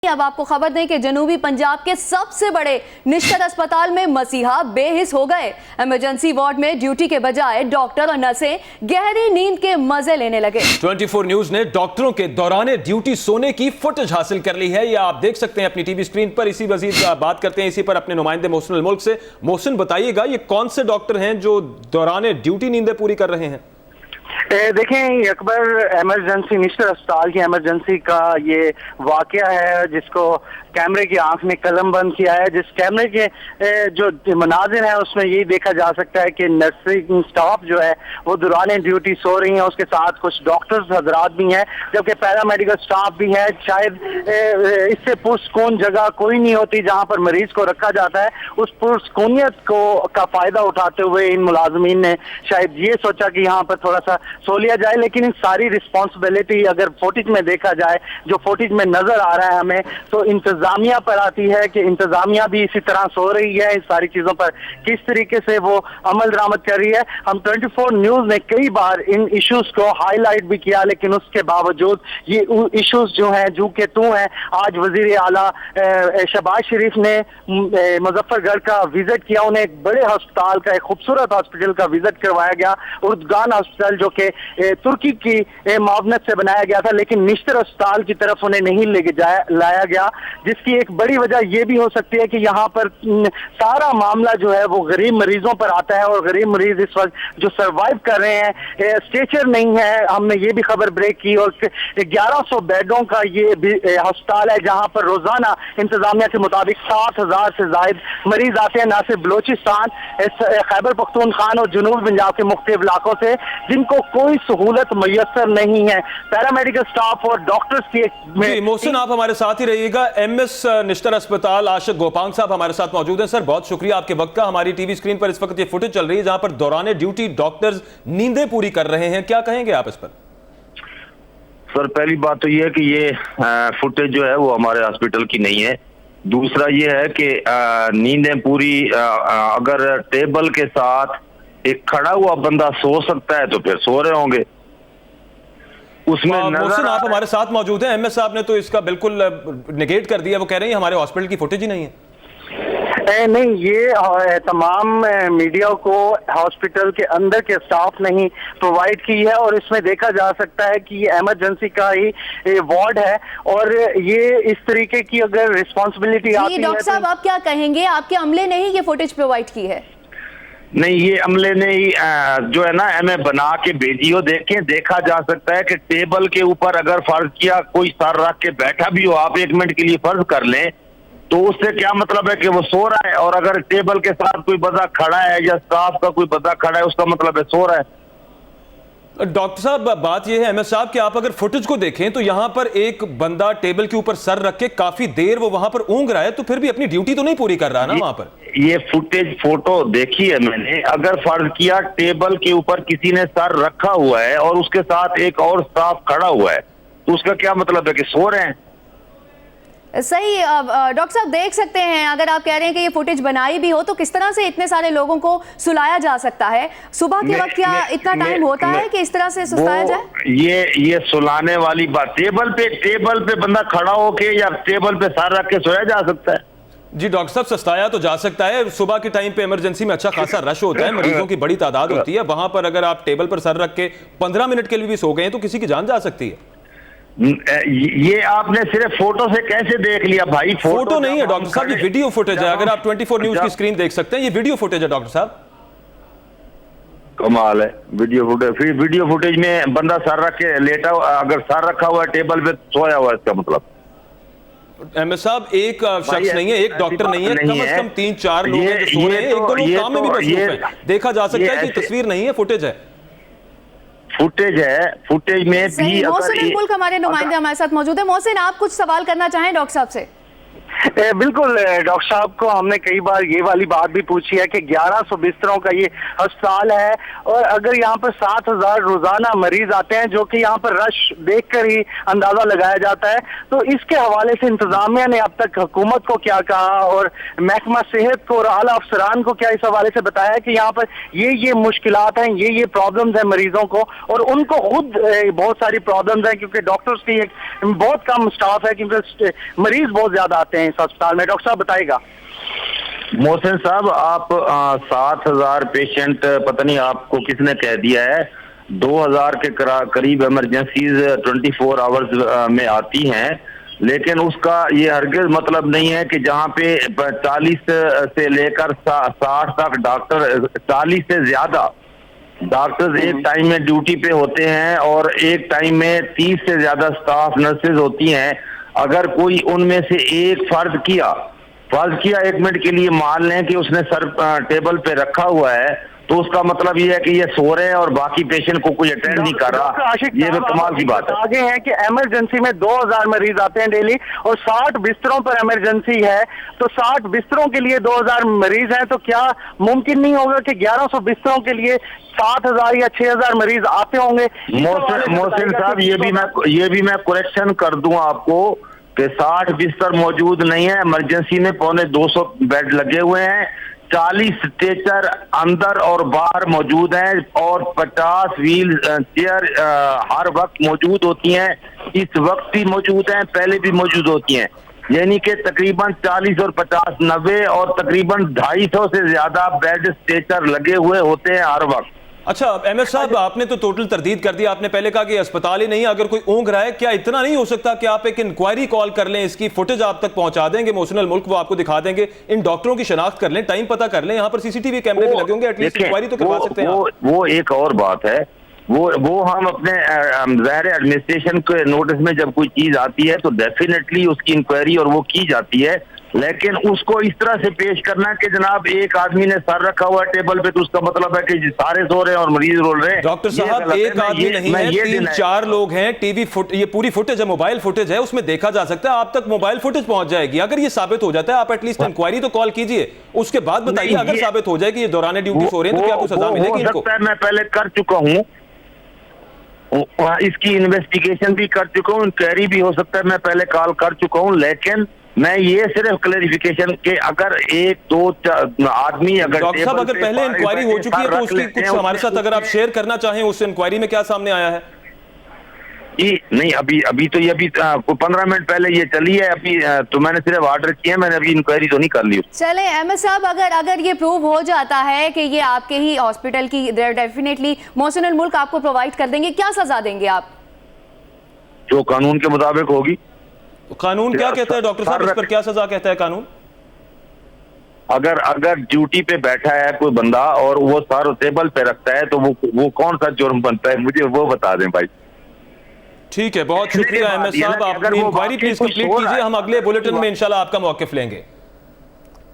अब आपको खबर दें कि जनूबी पंजाब के सबसे बड़े निश्चित अस्पताल में मसीहा बेहिस हो गए। इमरजेंसी वार्ड में ड्यूटी के बजाय डॉक्टर और नर्सें गहरी नींद के मजे लेने लगे। 24 न्यूज ने डॉक्टरों के दौरान ड्यूटी सोने की फुटेज हासिल कर ली है। यह आप देख सकते हैं अपनी टीवी स्क्रीन पर। इसी मजीद बात करते हैं इसी पर अपने नुमाइंदे मोहसिन अल मुल्क से। मोहसिन, बताइएगा ये कौन से डॉक्टर हैं जो दौरान ड्यूटी नींदें पूरी कर रहे हैं? देखें, अकबर इमरजेंसी निश्चित अस्पताल की इमरजेंसी का ये वाकया है जिसको कैमरे की आंख ने कलम बंद किया है। जिस कैमरे के जो मनाजिर है उसमें यही देखा जा सकता है कि नर्सिंग स्टाफ जो है वो दौरान ड्यूटी सो रही है। उसके साथ कुछ डॉक्टर्स हजरात भी हैं, जबकि पैरामेडिकल स्टाफ भी है। शायद इससे पुरसकून जगह कोई नहीं होती जहां पर मरीज को रखा जाता है। उस पुरसकूनियत का फायदा उठाते हुए इन मुलाजमीन ने शायद ये सोचा कि यहाँ पर थोड़ा सा सो लिया जाए, लेकिन इन सारी रिस्पॉन्सिबिलिटी अगर फुटेज में देखा जाए, जो फुटेज में नजर आ रहा है हमें, तो इंतजामिया पर आती है कि इंतजामिया भी इसी तरह सो रही है। इस सारी चीजों पर किस तरीके से वो अमल दरामद कर रही है। हम 24 न्यूज ने कई बार इन इश्यूज को हाईलाइट भी किया, लेकिन उसके बावजूद ये इश्यूज जो हैं जू के तू हैं। आज वजीर आला शहबाज शरीफ ने मुजफ्फरगढ़ का विजिट किया। उन्हें एक बड़े अस्पताल का, एक खूबसूरत हॉस्पिटल का विजिट करवाया गया, उर्दगान हॉस्पिटल जो कि तुर्की की मावनत से बनाया गया था, लेकिन निश्चित अस्पताल की तरफ उन्हें नहीं लाया गया, जिसकी एक बड़ी वजह यह भी हो सकती है कि यहाँ पर सारा मामला जो है वो गरीब मरीजों पर आता है। और गरीब मरीज इस वक्त जो सर्वाइव कर रहे हैं, स्ट्रेचर नहीं है। हमने ये भी खबर ब्रेक की। और 1100 बेडों का ये अस्पताल है जहाँ पर रोजाना इंतजामिया के मुताबिक 7000 से ज्यादा मरीज आते हैं, ना सिर्फ बलोचिस्तान, खैबर पख्तूनख्वा और जनूबी पंजाब के मुख्तलिफ इलाकों से, जिनको कोई सहूलत मैसर नहीं है। पैरामेडिकल स्टाफ और डॉक्टर्स की मोहसिन, आप हमारे साथ ही रहिएगा। एमएस निश्तर अस्पताल आशिक गोपांग साहब हमारे साथ मौजूद हैं। सर, बहुत शुक्रिया आपके वक्त का। हमारी टीवी स्क्रीन पर इस वक्त ये फुटेज चल रही है जहां पर दौरान ड्यूटी डॉक्टर्स नींदें पूरी कर रहे हैं। क्या कहेंगे आप इस पर? सर, पहली बात तो ये है कि ये फुटेज जो है वो हमारे हॉस्पिटल की नहीं है। दूसरा ये है कि नींदें पूरी अगर टेबल के साथ एक खड़ा हुआ बंदा सो सकता है तो फिर सो रहे होंगे। उसमें मोहसिन, आप हमारे साथ मौजूद हैं। एमएस साहब ने तो इसका बिल्कुल नेगेट कर दिया। वो कह रहे हैं हमारे हॉस्पिटल की फुटेज ही नहीं है। नहीं, ये तमाम मीडिया को हॉस्पिटल के अंदर के स्टाफ नहीं प्रोवाइड की है। और इसमें देखा जा सकता है कि ये इमरजेंसी का ही वार्ड है और ये इस तरीके की अगर रिस्पॉन्सिबिलिटी आती है। डॉक्टर साहब, आप क्या कहेंगे? आपके अमले ने ही ये फुटेज प्रोवाइड की है? नहीं, ये अमले ने ही जो है ना हमें बना के भेजी हो। देखा जा सकता है कि टेबल के ऊपर अगर फर्ज किया कोई सर रख के बैठा भी हो, आप 1 मिनट के लिए फर्ज कर लें, तो उससे क्या मतलब है कि वो सो रहा है। और अगर टेबल के साथ कोई बंदा खड़ा है या स्टाफ का कोई बंदा खड़ा है, उसका मतलब है सो रहा है। डॉक्टर साहब, बात यह है एमएस साहब कि आप अगर फुटेज को देखें तो यहां पर एक बंदा टेबल के ऊपर सर रख के काफी देर वो वहां पर ऊंघ रहा है, तो फिर भी अपनी ड्यूटी तो नहीं पूरी कर रहा ना वहां पर। ये फुटेज फोटो देखी है मैंने। अगर फर्ज किया टेबल के ऊपर किसी ने सर रखा हुआ है और उसके साथ एक और स्टाफ खड़ा हुआ है, तो उसका क्या मतलब है कि सो रहे हैं? सही। डॉक्टर साहब, देख सकते हैं, अगर आप कह रहे हैं कि ये फुटेज बनाई भी हो तो किस तरह से इतने सारे लोगों को सुलाया जा सकता है? सुबह के वक्त क्या इतना टाइम होता है कि इस तरह से सुलाया जाए? ये सुलाने वाली बात, टेबल पे बंदा खड़ा होके या टेबल पे सर रख के सोया जा सकता है? जी डॉक्टर साहब, सस्ताया तो जा सकता है। सुबह के टाइम पे इमरजेंसी में अच्छा खासा रश होता है, मरीजों की बड़ी तादाद होती है। वहां पर अगर आप टेबल पर सर रख के 15 मिनट के लिए भी सो गए तो किसी की जान जा सकती है। ये आपने सिर्फ फोटो से कैसे देख लिया भाई? फोटो नहीं है डॉक्टर साहब, ये वीडियो फुटेज है। अगर आप 24 न्यूज की स्क्रीन देख सकते हैं, ये वीडियो फुटेज है डॉक्टर साहब। कमाल है। वीडियो फुटेज में बंदा सर रख के लेटा, अगर सर रखा हुआ है टेबल पे सोया हुआ है, इसका मतलब? एमएस साहब, एक शख्स नहीं है, एक डॉक्टर नहीं है, कम से कम 3-4 लोग हैं जो सो रहे हैं। एक दो लोग काम में भी मसरूफ हैं। देखा जा सकता है कि तस्वीर नहीं है, फुटेज है। फुटेज में भी मोहसिन अल मुल्क हमारे नुमाइंदे हमारे साथ मौजूद है। मोहसिन, आप कुछ सवाल करना चाहें डॉक्टर साहब से? बिल्कुल डॉक्टर साहब को हमने कई बार ये वाली बात भी पूछी है कि 1100 बिस्तरों का ये अस्पताल है, और अगर यहाँ पर 7000 रोजाना मरीज आते हैं, जो कि यहाँ पर रश देखकर ही अंदाजा लगाया जाता है, तो इसके हवाले से इंतजामिया ने अब तक हुकूमत को क्या कहा और महकमा सेहत को और आला अफसरान को क्या इस हवाले से बताया कि यहाँ पर ये मुश्किलात हैं, ये प्रॉब्लम्स हैं मरीजों को, और उनको खुद बहुत सारी प्रॉब्लम्स हैं क्योंकि डॉक्टर्स की बहुत कम स्टाफ है, क्योंकि मरीज बहुत ज्यादा आते हैं इस अस्पताल में। डॉक्टर साहब बताइएगा। मोहसिन साहब, आप 7000 पेशेंट, पता नहीं आपको किसने कह दिया है, 2000 के करीब इमरजेंसीज 24 आवर्स में आती हैं, लेकिन उसका ये हरगिज मतलब नहीं है कि जहाँ पे 40 से लेकर 60 तक डॉक्टर, 40 से ज्यादा डॉक्टर्स एक टाइम में ड्यूटी पे होते हैं और एक टाइम में 30 से ज्यादा स्टाफ नर्सेज होती हैं। अगर कोई उनमें से एक फर्ज किया 1 मिनट के लिए मान लें कि उसने सर टेबल पे रखा हुआ है, तो उसका मतलब ये है कि ये सो रहे हैं और बाकी पेशेंट को कोई अटेंड नहीं कर रहा। ये तो कमाल की बात है। आगे है कि इमरजेंसी में 2000 मरीज आते हैं डेली और 60 बिस्तरों पर इमरजेंसी है, तो 60 बिस्तरों के लिए 2000 मरीज हैं, तो क्या मुमकिन नहीं होगा कि 1100 बिस्तरों के लिए 7000 या 6000 मरीज आते होंगे? मोहसिन साहब, ये भी मैं करेक्शन कर दूं आपको कि 60 बिस्तर मौजूद नहीं है, इमरजेंसी में 250 बेड लगे हुए हैं, 40 स्ट्रेचर अंदर और बाहर मौजूद हैं और 50 व्हील चेयर हर वक्त मौजूद होती हैं। इस वक्त भी मौजूद हैं, पहले भी मौजूद होती हैं, यानी कि तकरीबन 40 और 50 90 और तकरीबन 250 से ज्यादा बेड स्ट्रेचर लगे हुए होते हैं हर वक्त। अच्छा एमएस साहब, आपने तो टोटल तरदीद कर दिया। आपने पहले कहा कि अस्पताल ही नहीं, अगर कोई ऊँघ रहा है, क्या इतना नहीं हो सकता कि आप एक इंक्वायरी कॉल कर लें, इसकी फुटेज आप तक पहुंचा देंगे, मोशनल मुल्क वो आपको दिखा देंगे, इन डॉक्टरों की शनाख्त कर लें, टाइम पता कर लें, यहाँ पर सीसीटीवी कैमरे भी लगे होंगे, एटलीस्ट इंक्वायरी तो करवा सकते हैं। वो एक और बात है, वो हम अपने ज़ाहिर एडमिनिस्ट्रेशन के नोटिस में जब कोई चीज आती है तो डेफिनेटली उसकी इंक्वायरी और वो की जाती है, लेकिन उसको इस तरह से पेश करना कि जनाब एक आदमी ने सर रखा हुआ है टेबल पे, तो उसका मतलब है कि सारे सो रहे हैं और मरीज रोल रहे हैं। डॉक्टर साहब, एक आदमी नहीं है, 3-4 लोग हैं, टीवी ये पूरी फुटेज है, मोबाइल फुटेज है, उसमें देखा जा सकता है, आप तक मोबाइल फुटेज पहुंच जाएगी। अगर ये साबित हो जाता है, आप एटलीस्ट इंक्वायरी तो कॉल कीजिए, उसके बाद बताइए। अगर साबित हो जाए कि ये दौरान ड्यूटी सो रहे हैं तो क्या कुछ सजा मिलेगी इनको? मैं पहले कर चुका हूँ, इसकी इन्वेस्टिगेशन भी कर चुका हूँ, इंक्वायरी भी हो सकता है, मैं पहले कॉल कर चुका हूँ, लेकिन मैं ये सिर्फ क्लैरिफिकेशन के अगर 1-2 आदमी अगर डॉक्टर साहब अगर पहले इंक्वायरी हो चुकी है तो उसकी कुछ हमारे साथ अगर आप शेयर करना चाहें, उस इंक्वायरी में क्या सामने आया है? नहीं, अभी तो ये 15 मिनट पहले ये चली है, अभी तो मैंने सिर्फ ऑर्डर किया, मैंने अभी इंक्वायरी तो नहीं कर ली। चले एमएस साहब, अगर ये प्रूव हो जाता है कि ये आपके ही हॉस्पिटल की, डेफिनेटली मोशनल मुल्क आपको प्रोवाइड कर देंगे, क्या सजा देंगे आप? जो कानून के मुताबिक होगी। कानून क्या कहता है डॉक्टर साहब, इस पर क्या सजा कहता है कानून? अगर ड्यूटी पे बैठा है कोई बंदा और वो सर टेबल पे रखता है तो वो कौन सा जुर्म बनता है, मुझे वो बता दें भाई। ठीक है, बहुत शुक्रिया एमएस साहब, आप अपनी इंक्वायरी प्लीज कंप्लीट कीजिए, हम अगले बुलेटिन में इंशाल्लाह आपका मौकिफ लेंगे।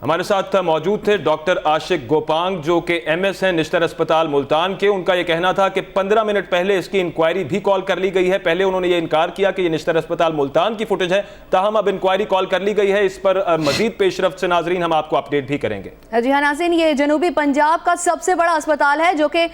हमारे साथ मौजूद थे डॉक्टर आशिक गोपांग, जो कि एमएस हैं निश्तर अस्पताल मुल्तान के। उनका यह कहना था कि 15 मिनट पहले इसकी इंक्वायरी भी कॉल कर ली गई है। पहले उन्होंने ये इनकार किया कि ये निश्तर अस्पताल मुल्तान की फुटेज है, ताहम अब इंक्वायरी कॉल कर ली गई है। इस पर मजीद पेशरफ्त से नाजरीन हम आपको अपडेट भी करेंगे। जी हाँ नाज़रीन, ये जनूबी पंजाब का सबसे बड़ा अस्पताल है जो कि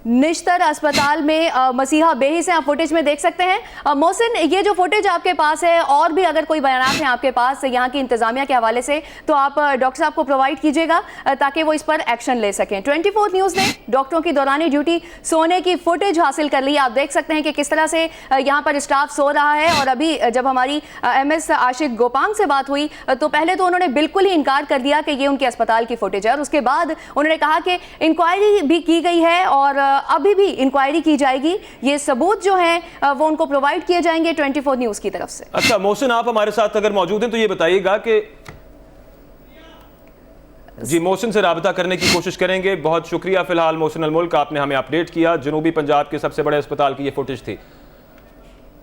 निश्तर अस्पताल में मसीहा बेहिस है, आप फुटेज में देख सकते हैं। मोहसिन, ये जो फुटेज आपके पास है, और भी अगर कोई बयान हैं आपके पास यहाँ की इंतजामिया के हवाले से, तो आप डॉक्टर साहब को प्रोवाइड कीजिएगा ताकि वो इस पर एक्शन ले सकें। 24 न्यूज़ ने डॉक्टरों की दौरानी ड्यूटी सोने की फुटेज हासिल कर ली। आप देख सकते हैं कि किस तरह से यहाँ पर स्टाफ सो रहा है। और अभी जब हमारी एमएस आशिक गोपांग से बात हुई तो पहले तो उन्होंने बिल्कुल ही इनकार कर दिया कि ये उनके अस्पताल की फुटेज है, और उसके बाद उन्होंने कहा कि इंक्वायरी भी की गई है और अभी भी इंक्वायरी की जाएगी, ये सबूत जो हैं वो उनको प्रोवाइड किए जाएंगे 24 न्यूज़ की तरफ से। अच्छा मोहसिन, आप हमारे साथ अगर मौजूद हैं तो ये बताइएगा कि जी मोहसिन से राबता करने की कोशिश करेंगे। बहुत शुक्रिया। फिलहाल मोहसिन अल मुल्क, आपने हमें अपडेट किया। जनूबी पंजाब के सबसे बड़े अस्पताल की ये फुटेज थी।